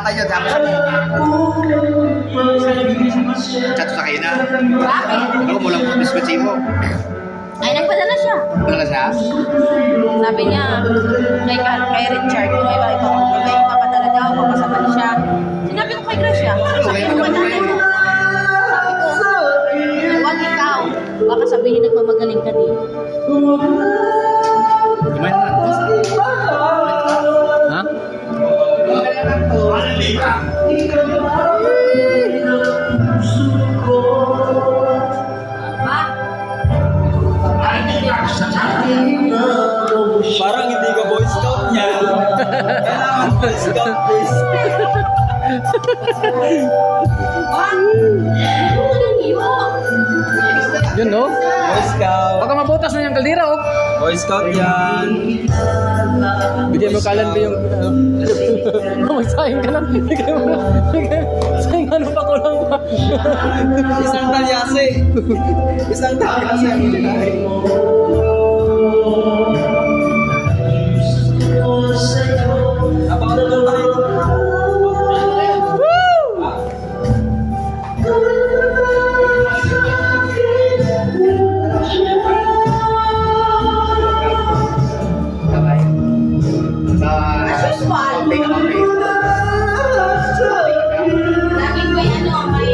kayo, tapos chat sa kayo na. Bakit? Ako mo lang po biskuit mo. Ay, nagpadala siya. Wala siya? Sabi niya, kay Richard, kung may ipapadala daw, papasabay siya. Sinabi ko kay Gracia, sabi ko, padala mo. Sabi ko, huwag ikaw. Baka sabihin nagmamagaling ka din. Gimana na? Ha? Parang hindi ka Boy Scout niya. Kailangan Boy Scout please. Yun, no? Boy Scout. Baka mabutas na yung kaldira, oh. Boy Scout yan. Bigyan mo kalan ba yung... Magsayang ka lang. Sayang ano pa ko lang ba? Isang talyase. Isang talyase ang dinahin mo. Napakatulong tayo. Laging may may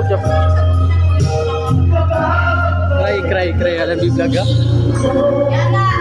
Chop. Cry. Alam di vlog, ha? Yana!